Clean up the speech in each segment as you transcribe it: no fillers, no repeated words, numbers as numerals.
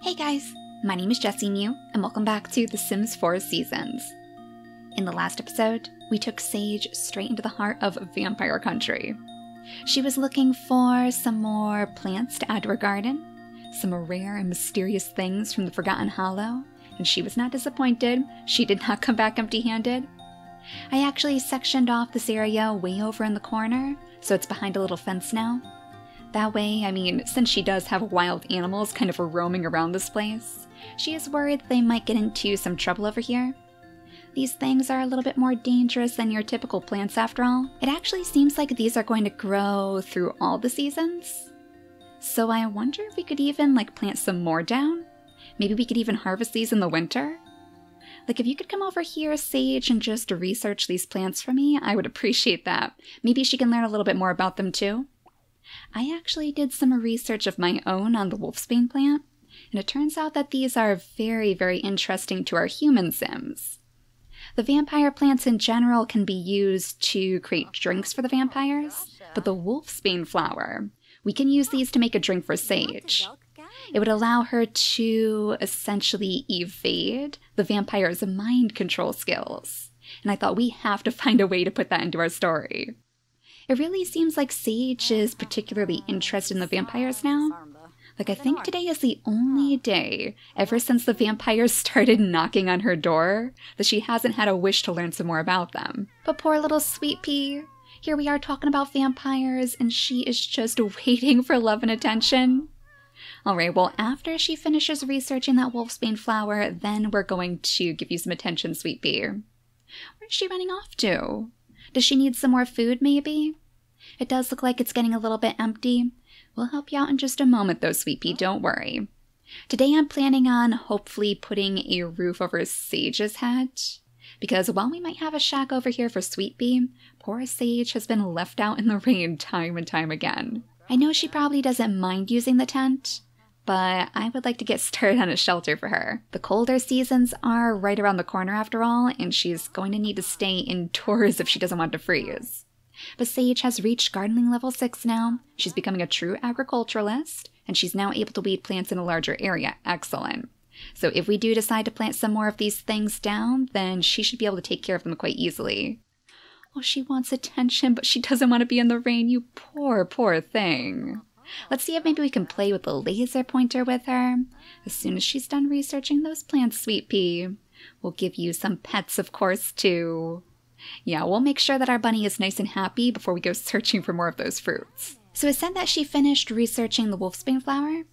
Hey guys, my name is JessiMew, and welcome back to The Sims 4 Seasons. In the last episode, we took Sage straight into the heart of vampire country. She was looking for some more plants to add to her garden, some rare and mysterious things from the Forgotten Hollow, and she was not disappointed. She did not come back empty-handed. I actually sectioned off this area way over in the corner, so it's behind a little fence now. That way, since she does have wild animals kind of roaming around this place, she is worried they might get into some trouble over here. These things are a little bit more dangerous than your typical plants after all. It actually seems like these are going to grow through all the seasons. So I wonder if we could even plant some more down? Maybe we could even harvest these in the winter? If you could come over here, Sage, and just research these plants for me, I would appreciate that. Maybe she can learn a little bit more about them too. I actually did some research of my own on the wolfsbane plant, and it turns out that these are very, very interesting to our human sims. The vampire plants in general can be used to create drinks for the vampires, but the wolfsbane flower, we can use these to make a drink for Sage. It would allow her to essentially evade the vampire's mind control skills, and I thought we have to find a way to put that into our story. It really seems like Sage is particularly interested in the vampires now. I think today is the only day, ever since the vampires started knocking on her door, that she hasn't had a wish to learn some more about them. But poor little Sweet Pea, here we are talking about vampires, and she is just waiting for love and attention. Alright, well, after she finishes researching that wolfsbane flower, then we're going to give you some attention, Sweet Pea. Where's she running off to? Does she need some more food, maybe? It does look like it's getting a little bit empty. We'll help you out in just a moment, though, Sweet Pea, don't worry. Today I'm planning on hopefully putting a roof over Sage's head, because while we might have a shack over here for Sweet Pea, poor Sage has been left out in the rain time and time again. I know she probably doesn't mind using the tent, but I would like to get started on a shelter for her. The colder seasons are right around the corner after all, and she's going to need to stay indoors if she doesn't want to freeze. But Sage has reached gardening level 6 now. She's becoming a true agriculturalist, and she's now able to weed plants in a larger area. Excellent. So if we do decide to plant some more of these things down, then she should be able to take care of them quite easily. Oh, she wants attention, but she doesn't want to be in the rain, you poor, poor thing. Let's see if maybe we can play with the laser pointer with her. As soon as she's done researching those plants, Sweet Pea, we'll give you some pets, of course, too. Yeah, we'll make sure that our bunny is nice and happy before we go searching for more of those fruits. So it said that she finished researching the wolfsbane flower.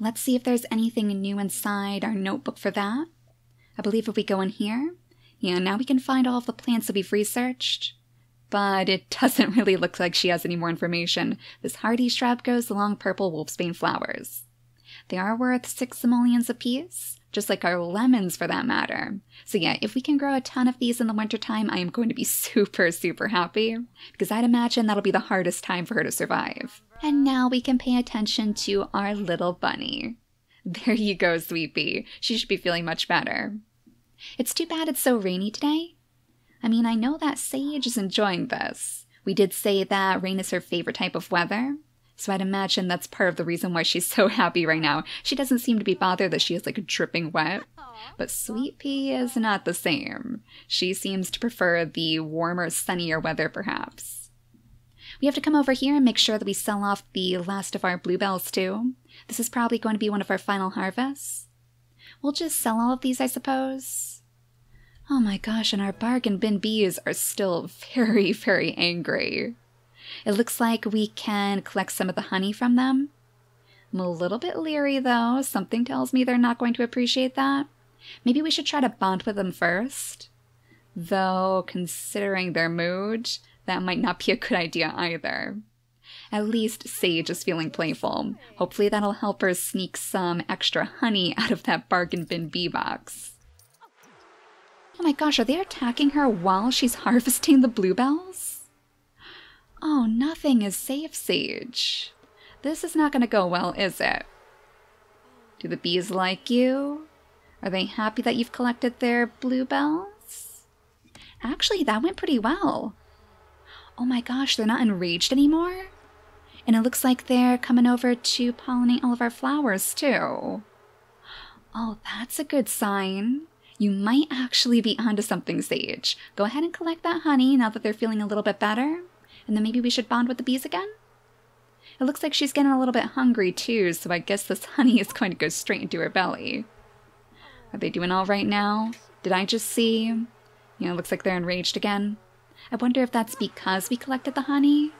Let's see if there's anything new inside our notebook for that. I believe if we go in here, yeah, now we can find all of the plants that we've researched. But it doesn't really look like she has any more information. This hardy shrub grows the long purple wolfsbane flowers. They are worth 6 simoleons apiece, just like our lemons for that matter. So yeah, if we can grow a ton of these in the wintertime, I am going to be super, super happy, because I'd imagine that'll be the hardest time for her to survive. And now we can pay attention to our little bunny. There you go, Sweet Pea. She should be feeling much better. It's too bad it's so rainy today. I know that Sage is enjoying this. We did say that rain is her favorite type of weather, so I'd imagine that's part of the reason why she's so happy right now. She doesn't seem to be bothered that she is dripping wet. But Sweet Pea is not the same. She seems to prefer the warmer, sunnier weather perhaps. We have to come over here and make sure that we sell off the last of our bluebells too. This is probably going to be one of our final harvests. We'll just sell all of these, I suppose. Oh my gosh, and our bargain bin bees are still very, very angry. It looks like we can collect some of the honey from them. I'm a little bit leery though. Something tells me they're not going to appreciate that. Maybe we should try to bond with them first. Though, considering their mood, that might not be a good idea either. At least Sage is feeling playful. Hopefully that'll help her sneak some extra honey out of that bargain bin bee box. Oh my gosh, are they attacking her while she's harvesting the bluebells? Oh, nothing is safe, Sage. This is not going to go well, is it? Do the bees like you? Are they happy that you've collected their bluebells? Actually, that went pretty well. Oh my gosh, they're not enraged anymore? And it looks like they're coming over to pollinate all of our flowers, too. Oh, that's a good sign. You might actually be onto something, Sage. Go ahead and collect that honey now that they're feeling a little bit better. And then maybe we should bond with the bees again? It looks like she's getting a little bit hungry too, so I guess this honey is going to go straight into her belly. Are they doing all right now? Did I just see? You know, looks like they're enraged again. I wonder if that's because we collected the honey?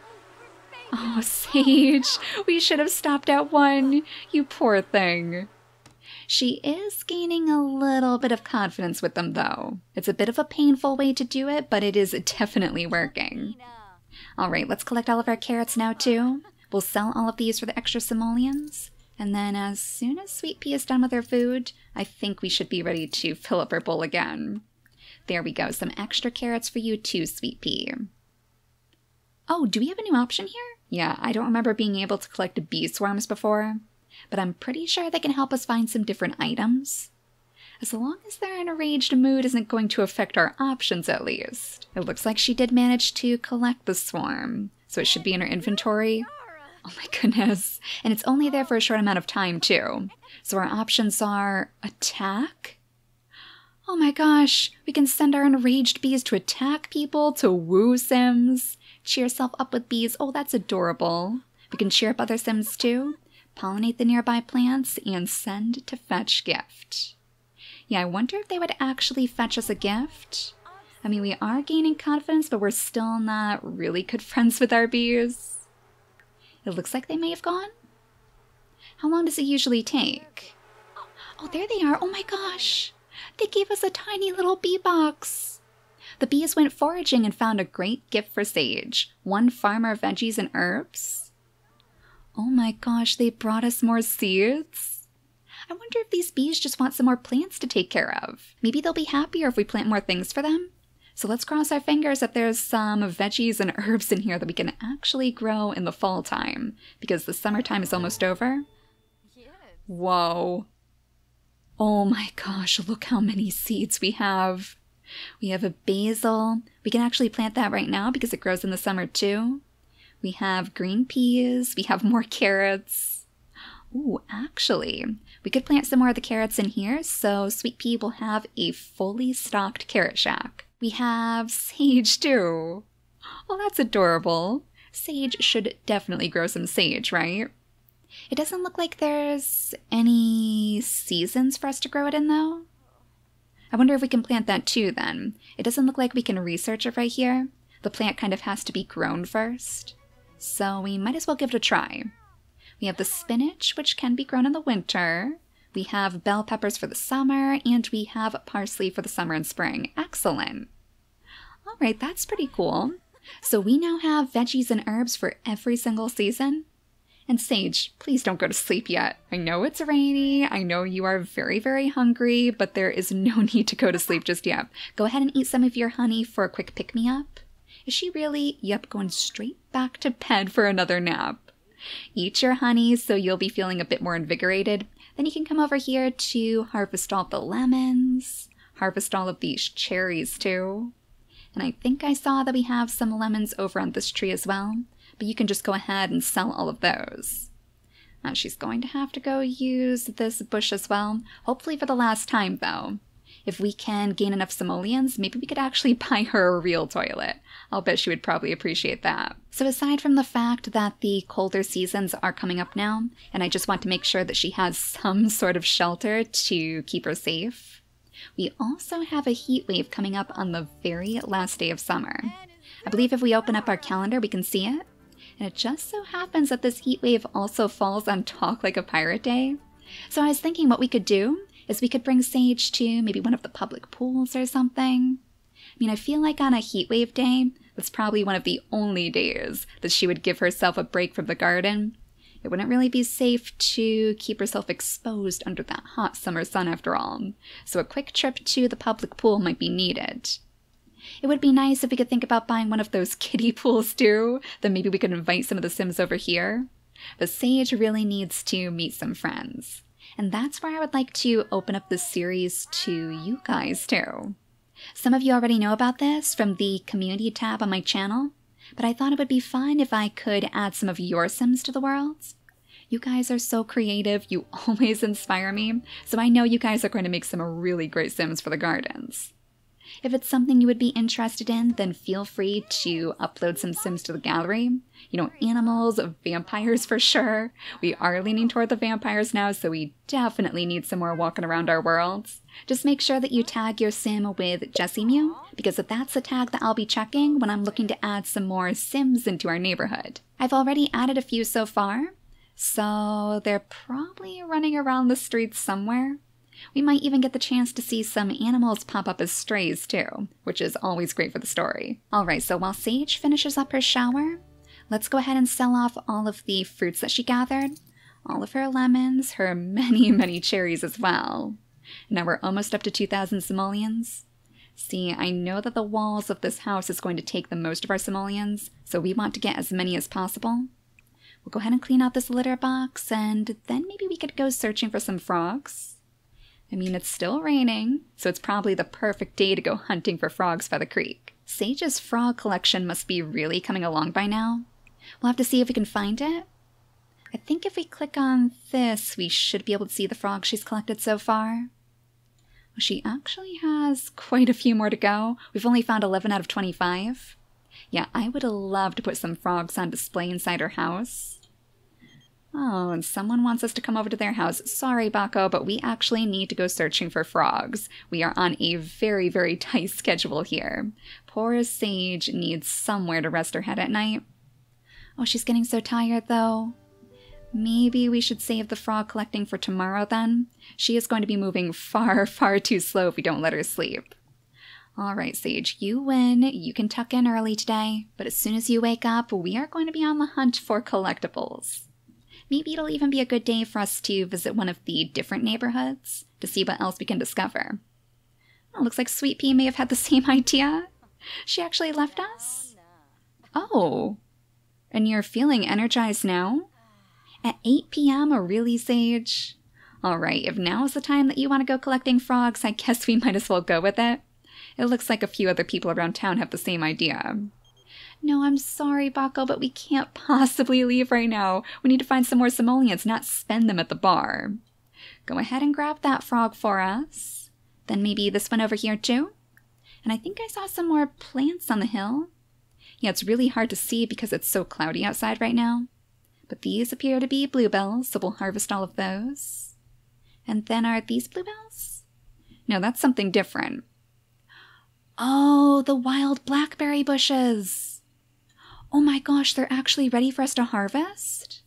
Oh, Sage, we should have stopped at one. You poor thing. She is gaining a little bit of confidence with them, though. It's a bit of a painful way to do it, but it is definitely working. All right, let's collect all of our carrots now, too. We'll sell all of these for the extra simoleons. And then as soon as Sweet Pea is done with her food, I think we should be ready to fill up our bowl again. There we go, some extra carrots for you too, Sweet Pea. Oh, do we have a new option here? Yeah, I don't remember being able to collect bee swarms before, but I'm pretty sure they can help us find some different items. As long as their enraged mood isn't going to affect our options, at least. It looks like she did manage to collect the swarm, so it should be in her inventory. Oh my goodness. And it's only there for a short amount of time, too. So our options are attack. Oh my gosh, we can send our enraged bees to attack people, to woo Sims. Cheer yourself up with bees. Oh, that's adorable. We can cheer up other Sims too. Pollinate the nearby plants and send to fetch gift. Yeah, I wonder if they would actually fetch us a gift. I mean, we are gaining confidence, but we're still not really good friends with our bees. It looks like they may have gone. How long does it usually take? Oh, there they are. Oh my gosh. They gave us a tiny little bee box. The bees went foraging and found a great gift for Sage. 1 farmer veggies and herbs. Oh my gosh, they brought us more seeds. I wonder if these bees just want some more plants to take care of. Maybe they'll be happier if we plant more things for them. So let's cross our fingers that there's some veggies and herbs in here that we can actually grow in the fall time, because the summertime is almost over. Whoa. Oh my gosh, look how many seeds we have. We have a basil. We can actually plant that right now because it grows in the summer too. We have green peas. We have more carrots. Ooh, actually, we could plant some more of the carrots in here, so Sweet Pea will have a fully stocked carrot shack. We have sage too. Oh, that's adorable. Sage should definitely grow some sage, right? It doesn't look like there's any seasons for us to grow it in, though. I wonder if we can plant that too, then. It doesn't look like we can research it right here. The plant kind of has to be grown first. So we might as well give it a try. We have the spinach, which can be grown in the winter. We have bell peppers for the summer, and we have parsley for the summer and spring. Excellent. All right, that's pretty cool. So we now have veggies and herbs for every single season. And Sage, please don't go to sleep yet. I know it's rainy, I know you are very, very hungry, but there is no need to go to sleep just yet. Go ahead and eat some of your honey for a quick pick-me-up. Is she really? Yep, going straight back to bed for another nap. Eat your honey so you'll be feeling a bit more invigorated. Then you can come over here to harvest all the lemons, harvest all of these cherries too. And I think I saw that we have some lemons over on this tree as well. But you can just go ahead and sell all of those. Now she's going to have to go use this bush as well. Hopefully for the last time, though. If we can gain enough simoleons, maybe we could actually buy her a real toilet. I'll bet she would probably appreciate that. So aside from the fact that the colder seasons are coming up now, and I just want to make sure that she has some sort of shelter to keep her safe, we also have a heat wave coming up on the very last day of summer. I believe if we open up our calendar, we can see it. And it just so happens that this heat wave also falls on Talk Like a Pirate Day. So I was thinking what we could do is we could bring Sage to maybe one of the public pools or something. I mean, I feel like on a heat wave day, that's probably one of the only days that she would give herself a break from the garden. It wouldn't really be safe to keep herself exposed under that hot summer sun after all. So a quick trip to the public pool might be needed. It would be nice if we could think about buying one of those kiddie pools too. Then maybe we could invite some of the Sims over here. But Sage really needs to meet some friends. And that's where I would like to open up this series to you guys too. Some of you already know about this from the community tab on my channel, but I thought it would be fun if I could add some of your Sims to the world. You guys are so creative, you always inspire me, so I know you guys are going to make some really great Sims for the gardens. If it's something you would be interested in, then feel free to upload some Sims to the gallery. You know, animals, vampires for sure. We are leaning toward the vampires now, so we definitely need some more walking around our worlds. Just make sure that you tag your Sim with JessiMew, because that's the tag that I'll be checking when I'm looking to add some more Sims into our neighborhood. I've already added a few so far, so they're probably running around the streets somewhere. We might even get the chance to see some animals pop up as strays too, which is always great for the story. Alright, so while Sage finishes up her shower, let's go ahead and sell off all of the fruits that she gathered, all of her lemons, her many cherries as well. Now we're almost up to 2,000 simoleons. See, I know that the walls of this house is going to take the most of our simoleons, so we want to get as many as possible. We'll go ahead and clean out this litter box, and then maybe we could go searching for some frogs. I mean, it's still raining, so it's probably the perfect day to go hunting for frogs by the creek. Sage's frog collection must be really coming along by now. We'll have to see if we can find it. I think if we click on this, we should be able to see the frogs she's collected so far. Well, she actually has quite a few more to go. We've only found 11 out of 25. Yeah, I would love to put some frogs on display inside her house. Oh, and someone wants us to come over to their house. Sorry, Bako, but we actually need to go searching for frogs. We are on a very tight schedule here. Poor Sage needs somewhere to rest her head at night. Oh, she's getting so tired, though. Maybe we should save the frog collecting for tomorrow, then? She is going to be moving far too slow if we don't let her sleep. Alright, Sage, you win. You can tuck in early today, but as soon as you wake up, we are going to be on the hunt for collectibles. Maybe it'll even be a good day for us to visit one of the different neighborhoods to see what else we can discover. Oh, looks like Sweet Pea may have had the same idea. She actually left us? Oh, and you're feeling energized now? At 8 p.m. really, Sage? Alright, if now is the time that you want to go collecting frogs, I guess we might as well go with it. It looks like a few other people around town have the same idea. No, I'm sorry, Bako, but we can't possibly leave right now. We need to find some more simoleons, not spend them at the bar. Go ahead and grab that frog for us. Then maybe this one over here too. And I think I saw some more plants on the hill. Yeah, it's really hard to see because it's so cloudy outside right now. But these appear to be bluebells, so we'll harvest all of those. And then are these bluebells? No, that's something different. Oh, the wild blackberry bushes! Oh my gosh, they're actually ready for us to harvest?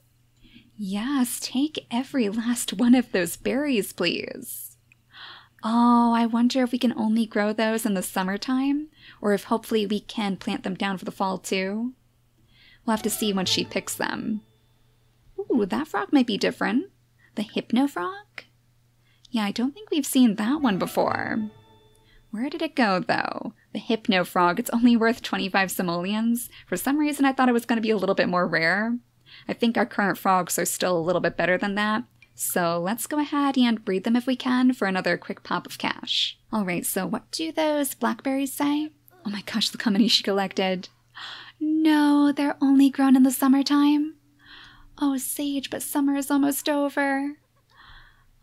Yes, take every last one of those berries, please. Oh, I wonder if we can only grow those in the summertime, or if hopefully we can plant them down for the fall too. We'll have to see when she picks them. Ooh, that frog might be different. The hypno frog? Yeah, I don't think we've seen that one before. Where did it go, though? The hypno frog, it's only worth 25 simoleons. For some reason, I thought it was going to be a little bit more rare. I think our current frogs are still a little bit better than that. So let's go ahead and breed them if we can for another quick pop of cash. Alright, so what do those blackberries say? Oh my gosh, look how many she collected. No, they're only grown in the summertime. Oh, Sage, but summer is almost over.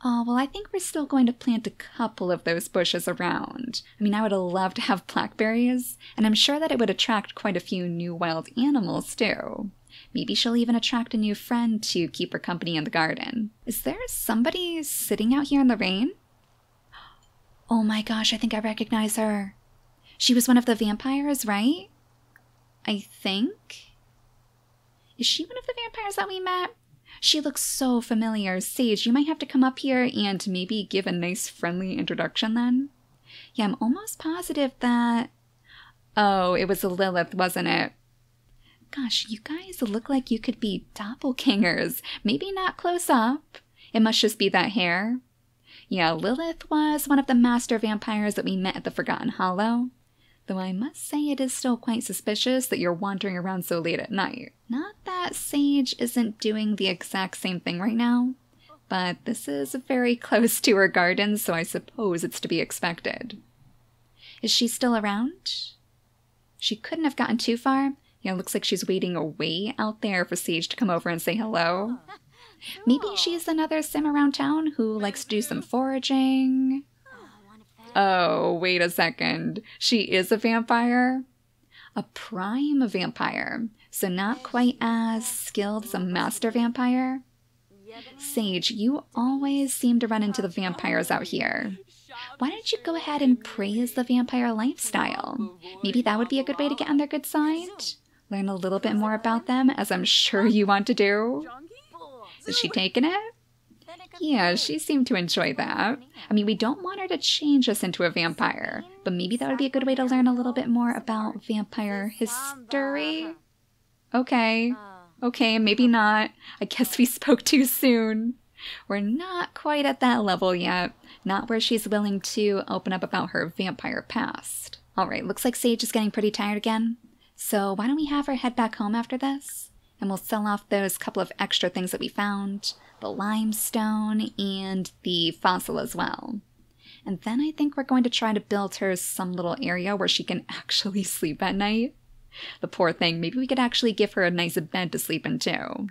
Oh, well, I think we're still going to plant a couple of those bushes around. I mean, I would love to have blackberries, and I'm sure that it would attract quite a few new wild animals, too. Maybe she'll even attract a new friend to keep her company in the garden. Is there somebody sitting out here in the rain? Oh my gosh, I think I recognize her. She was one of the vampires, right? I think. Is she one of the vampires that we met? She looks so familiar. Sage, you might have to come up here and maybe give a nice friendly introduction then. Yeah, I'm almost positive that... Oh, it was Lilith, wasn't it? Gosh, you guys look like you could be doppelgangers. Maybe not close up. It must just be that hair. Yeah, Lilith was one of the master vampires that we met at the Forgotten Hollow. Though I must say it is still quite suspicious that you're wandering around so late at night. Not that Sage isn't doing the exact same thing right now, but this is very close to her garden, so I suppose it's to be expected. Is she still around? She couldn't have gotten too far. Yeah, it looks like she's waiting way out there for Sage to come over and say hello. Maybe she's another sim around town who likes to do some foraging. Oh, wait a second. She is a vampire? A prime vampire, so not quite as skilled as a master vampire. Sage, you always seem to run into the vampires out here. Why don't you go ahead and praise the vampire lifestyle? Maybe that would be a good way to get on their good side? Learn a little bit more about them, as I'm sure you want to do. Is she taking it? Yeah, she seemed to enjoy that. I mean, we don't want her to change us into a vampire, but maybe that would be a good way to learn a little bit more about vampire history. Okay, maybe not. I guess we spoke too soon. We're not quite at that level yet. Not where she's willing to open up about her vampire past. Alright, looks like Sage is getting pretty tired again. So why don't we have her head back home after this? And we'll sell off those couple of extra things that we found. The limestone and the fossil as well. And then I think we're going to try to build her some little area where she can actually sleep at night. The poor thing, maybe we could actually give her a nice bed to sleep in too.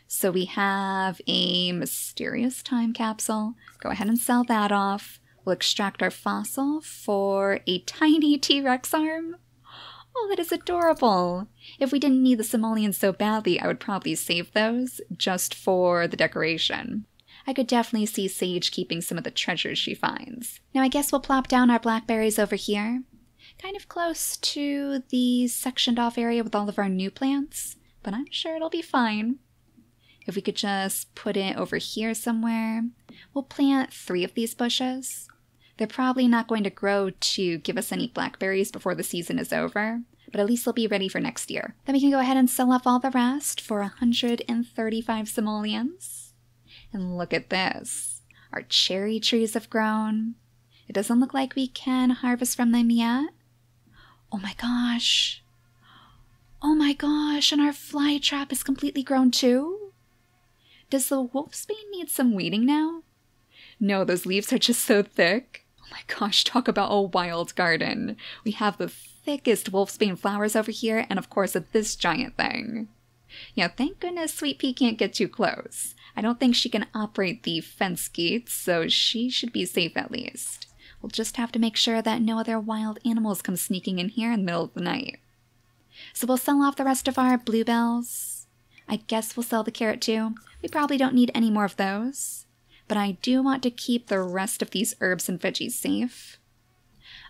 So we have a mysterious time capsule. Go ahead and sell that off. We'll extract our fossil for a tiny T-Rex arm. Oh, that is adorable. If we didn't need the simoleons so badly, I would probably save those just for the decoration. I could definitely see Sage keeping some of the treasures she finds. Now I guess we'll plop down our blackberries over here. Kind of close to the sectioned off area with all of our new plants, but I'm sure it'll be fine. If we could just put it over here somewhere, we'll plant 3 of these bushes. They're probably not going to grow to give us any blackberries before the season is over, but at least they'll be ready for next year. Then we can go ahead and sell off all the rest for 135 simoleons. And look at this. Our cherry trees have grown. It doesn't look like we can harvest from them yet. Oh my gosh. Oh my gosh, and our fly trap is completely grown too? Does the wolfsbane need some weeding now? No, those leaves are just so thick. Oh my gosh, talk about a wild garden. We have the thickest wolfsbane flowers over here, and of course this giant thing. Yeah, thank goodness Sweet Pea can't get too close. I don't think she can operate the fence gates, so she should be safe at least. We'll just have to make sure that no other wild animals come sneaking in here in the middle of the night. So we'll sell off the rest of our bluebells. I guess we'll sell the carrot too. We probably don't need any more of those. But I do want to keep the rest of these herbs and veggies safe.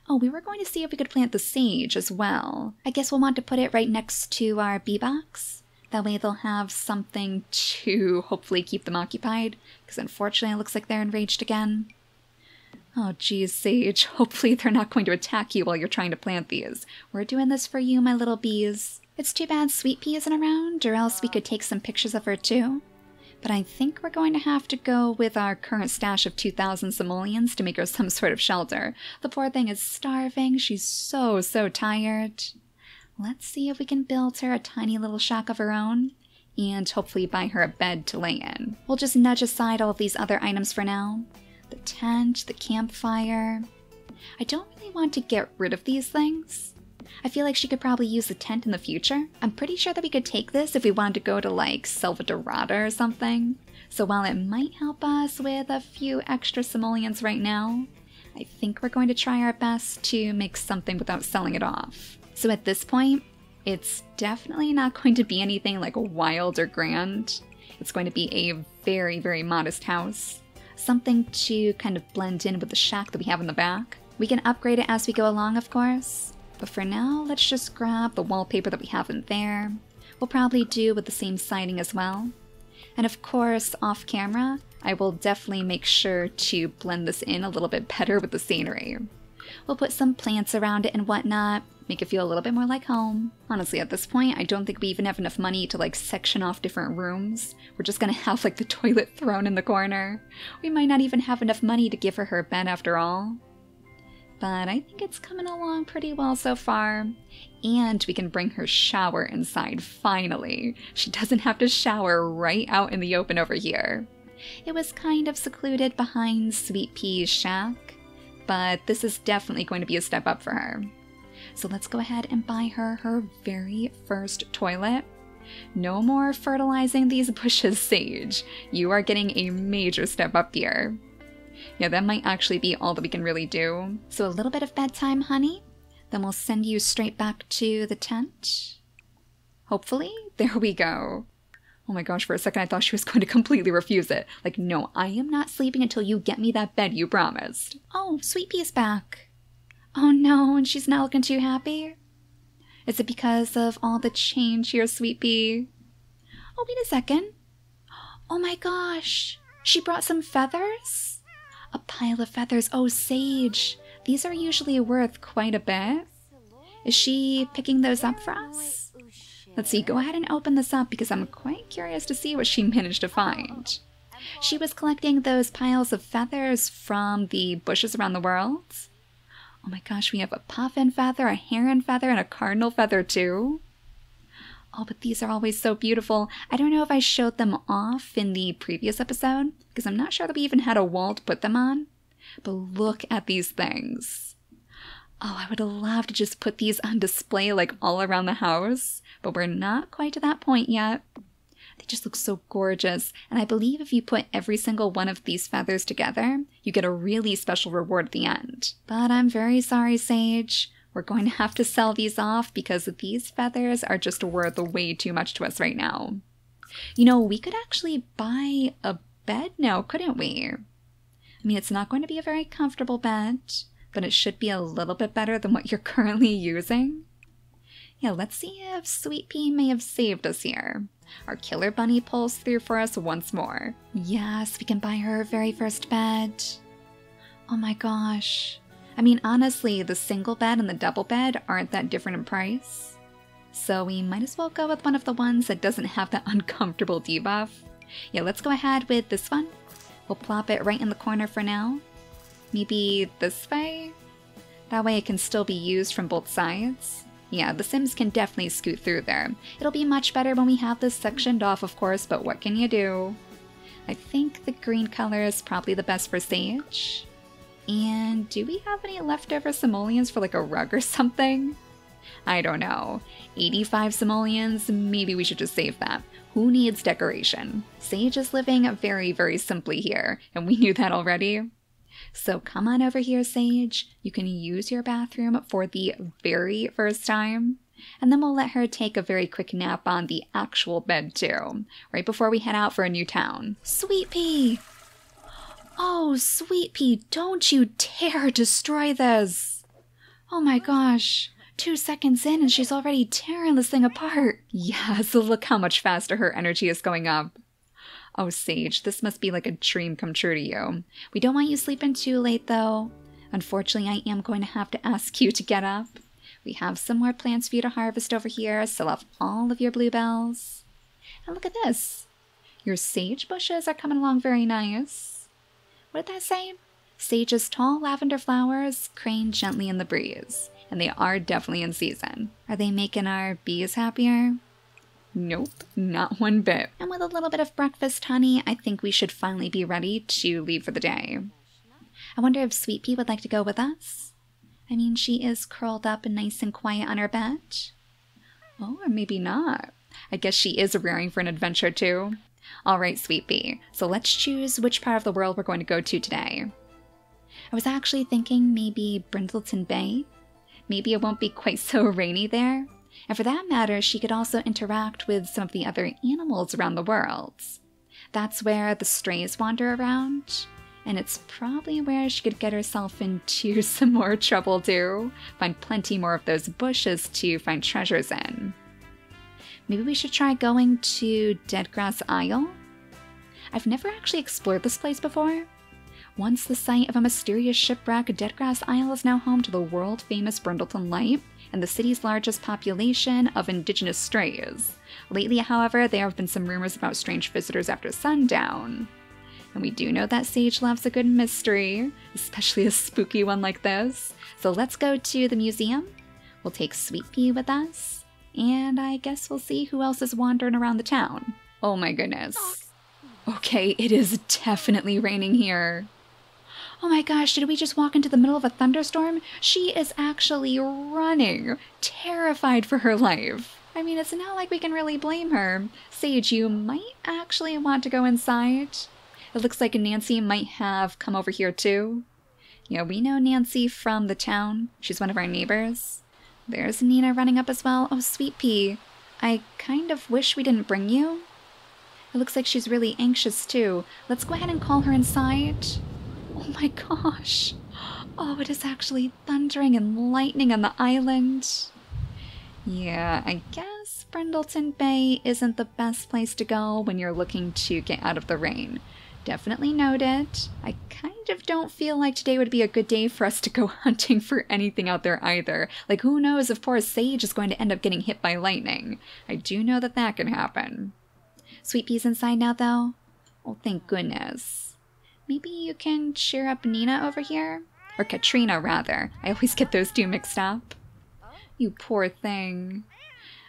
Oh, we were going to see if we could plant the sage as well. I guess we'll want to put it right next to our bee box. That way they'll have something to hopefully keep them occupied, because unfortunately it looks like they're enraged again. Oh geez, Sage, hopefully they're not going to attack you while you're trying to plant these. We're doing this for you, my little bees. It's too bad Sweet Pea isn't around, or else we could take some pictures of her too. But I think we're going to have to go with our current stash of 2,000 simoleons to make her some sort of shelter. The poor thing is starving, she's so tired. Let's see if we can build her a tiny little shack of her own, and hopefully buy her a bed to lay in. We'll just nudge aside all of these other items for now. The tent, the campfire. I don't really want to get rid of these things. I feel like she could probably use the tent in the future. I'm pretty sure that we could take this if we wanted to go to like Selva Dorada or something. So while it might help us with a few extra simoleons right now, I think we're going to try our best to make something without selling it off. So at this point, it's definitely not going to be anything like wild or grand. It's going to be a very modest house. Something to kind of blend in with the shack that we have in the back. We can upgrade it as we go along, of course. But for now, let's just grab the wallpaper that we have in there. We'll probably do with the same siding as well. And of course, off camera, I will definitely make sure to blend this in a little bit better with the scenery. We'll put some plants around it and whatnot, make it feel a little bit more like home. Honestly, at this point, I don't think we even have enough money to like section off different rooms. We're just gonna have like the toilet thrown in the corner. We might not even have enough money to give her bed after all. But I think it's coming along pretty well so far. And we can bring her shower inside, finally. She doesn't have to shower right out in the open over here. It was kind of secluded behind Sweet Pea's shack, but this is definitely going to be a step up for her. So let's go ahead and buy her her very first toilet. No more fertilizing these bushes, Sage. You are getting a major step up here. Yeah, that might actually be all that we can really do. So a little bit of bedtime, honey. Then we'll send you straight back to the tent. Hopefully. There we go. Oh my gosh, for a second I thought she was going to completely refuse it. Like, no, I am not sleeping until you get me that bed you promised. Oh, Sweet Pea's back. Oh no, and she's not looking too happy? Is it because of all the change here, Sweet Pea? Oh, wait a second. Oh my gosh, she brought some feathers? A pile of feathers. Oh, Sage. These are usually worth quite a bit. Is she picking those up for us? Let's see, go ahead and open this up because I'm quite curious to see what she managed to find. She was collecting those piles of feathers from the bushes around the world. Oh my gosh, we have a puffin feather, a heron feather, and a cardinal feather too. Oh, but these are always so beautiful. I don't know if I showed them off in the previous episode, because I'm not sure that we even had a wall to put them on. But look at these things. Oh, I would love to just put these on display like all around the house, but we're not quite to that point yet. They just look so gorgeous, and I believe if you put every single one of these feathers together, you get a really special reward at the end. But I'm very sorry, Sage. We're going to have to sell these off because these feathers are just worth way too much to us right now. You know, we could actually buy a bed now, couldn't we? I mean, it's not going to be a very comfortable bed, but it should be a little bit better than what you're currently using. Yeah, let's see if Sweet Pea may have saved us here. Our killer bunny pulls through for us once more. Yes, we can buy her very first bed. Oh my gosh. I mean, honestly, the single bed and the double bed aren't that different in price. So we might as well go with one of the ones that doesn't have that uncomfortable debuff. Yeah, let's go ahead with this one. We'll plop it right in the corner for now. Maybe this way? That way it can still be used from both sides. Yeah, the Sims can definitely scoot through there. It'll be much better when we have this sectioned off, of course, but what can you do? I think the green color is probably the best for Sage. And do we have any leftover simoleons for like a rug or something? I don't know. 85 simoleons? Maybe we should just save that. Who needs decoration? Sage is living very, very simply here, and we knew that already. So come on over here, Sage. You can use your bathroom for the very first time. And then we'll let her take a very quick nap on the actual bed too, right before we head out for a new town. Sweet Pea! Oh, Sweet Pea, don't you dare destroy this! Oh my gosh, 2 seconds in and she's already tearing this thing apart. Yes, look how much faster her energy is going up. Oh, Sage, this must be like a dream come true to you. We don't want you sleeping too late, though. Unfortunately, I am going to have to ask you to get up. We have some more plants for you to harvest over here, sell off all of your bluebells. And look at this. Your sage bushes are coming along very nice. What did that say? Sage's tall lavender flowers crane gently in the breeze. And they are definitely in season. Are they making our bees happier? Nope, not one bit. And with a little bit of breakfast honey, I think we should finally be ready to leave for the day. I wonder if Sweet Pea would like to go with us? I mean, she is curled up and nice and quiet on her bed. Oh, or maybe not. I guess she is rearing for an adventure too. Alright, Sweet Pea, so let's choose which part of the world we're going to go to today. I was actually thinking maybe Brindleton Bay. Maybe it won't be quite so rainy there. And for that matter, she could also interact with some of the other animals around the world. That's where the strays wander around. And it's probably where she could get herself into some more trouble too. Find plenty more of those bushes to find treasures in. Maybe we should try going to Deadgrass Isle? I've never actually explored this place before. Once the site of a mysterious shipwreck, Deadgrass Isle is now home to the world-famous Brindleton Light and the city's largest population of indigenous strays. Lately, however, there have been some rumors about strange visitors after sundown. And we do know that Sage loves a good mystery, especially a spooky one like this. So let's go to the museum. We'll take Sweet Pea with us, and I guess we'll see who else is wandering around the town. Oh my goodness. Okay, it is definitely raining here. Oh my gosh, did we just walk into the middle of a thunderstorm? She is actually running, terrified for her life. I mean, it's not like we can really blame her. Sage, you might actually want to go inside. It looks like Nancy might have come over here too. Yeah, we know Nancy from the town. She's one of our neighbors. There's Nina running up as well. Oh, Sweet Pea. I kind of wish we didn't bring you. It looks like she's really anxious too. Let's go ahead and call her inside. Oh my gosh. Oh, it is actually thundering and lightning on the island. Yeah, I guess Brindleton Bay isn't the best place to go when you're looking to get out of the rain. Definitely noted. I kind of don't feel like today would be a good day for us to go hunting for anything out there either. Like, who knows if poor Sage is going to end up getting hit by lightning. I do know that that can happen. Sweet Pea's inside now, though? Oh, thank goodness. Maybe you can cheer up Nina over here? Or Katrina, rather. I always get those two mixed up. You poor thing.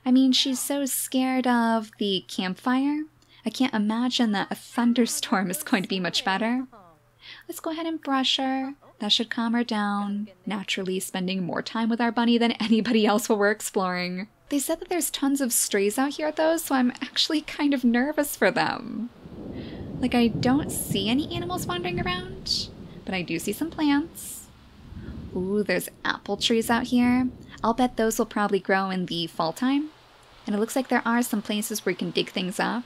I mean, she's so scared of the campfire. I can't imagine that a thunderstorm is going to be much better. Let's go ahead and brush her. That should calm her down. Naturally spending more time with our bunny than anybody else while we're exploring. They said that there's tons of strays out here though, so I'm actually kind of nervous for them. Like, I don't see any animals wandering around, but I do see some plants. Ooh, there's apple trees out here. I'll bet those will probably grow in the fall time. And it looks like there are some places where you can dig things up.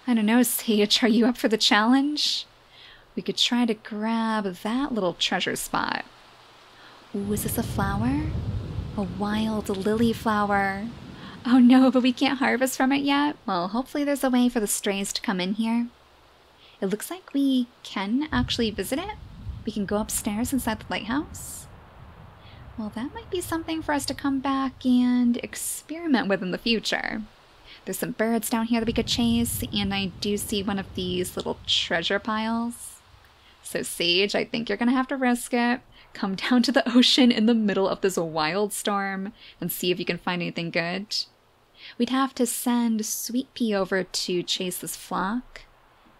I don't know, Sage, are you up for the challenge? We could try to grab that little treasure spot. Ooh, is this a flower? A wild lily flower. Oh no, but we can't harvest from it yet? Well, hopefully there's a way for the strays to come in here. It looks like we can actually visit it. We can go upstairs inside the lighthouse. Well, that might be something for us to come back and experiment with in the future. There's some birds down here that we could chase, and I do see one of these little treasure piles. So Sage, I think you're gonna have to risk it. Come down to the ocean in the middle of this wild storm and see if you can find anything good. We'd have to send Sweet Pea over to chase this flock,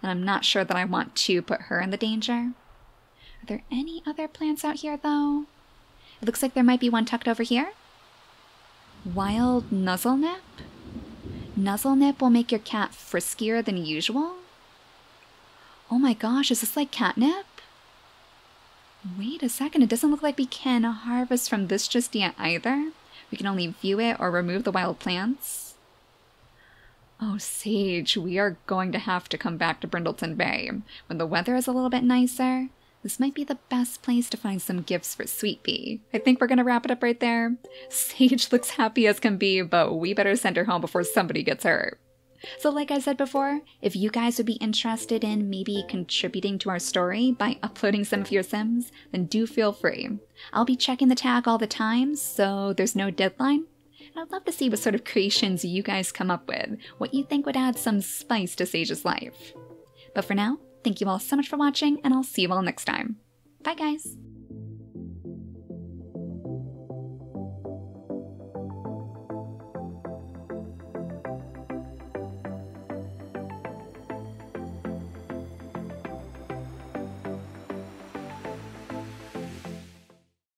and I'm not sure that I want to put her in the danger. Are there any other plants out here though? It looks like there might be one tucked over here. Wild nuzzlenip? Nuzzlenip will make your cat friskier than usual? Oh my gosh, is this like catnip? Wait a second, it doesn't look like we can harvest from this just yet either. We can only view it or remove the wild plants. Oh, Sage, we are going to have to come back to Brindleton Bay. When the weather is a little bit nicer, this might be the best place to find some gifts for Sweet Pea. I think we're gonna wrap it up right there. Sage looks happy as can be, but we better send her home before somebody gets hurt. So like I said before, if you guys would be interested in maybe contributing to our story by uploading some of your Sims, then do feel free. I'll be checking the tag all the time, so there's no deadline. And I'd love to see what sort of creations you guys come up with, what you think would add some spice to Sage's life. But for now, thank you all so much for watching, and I'll see you all next time. Bye guys!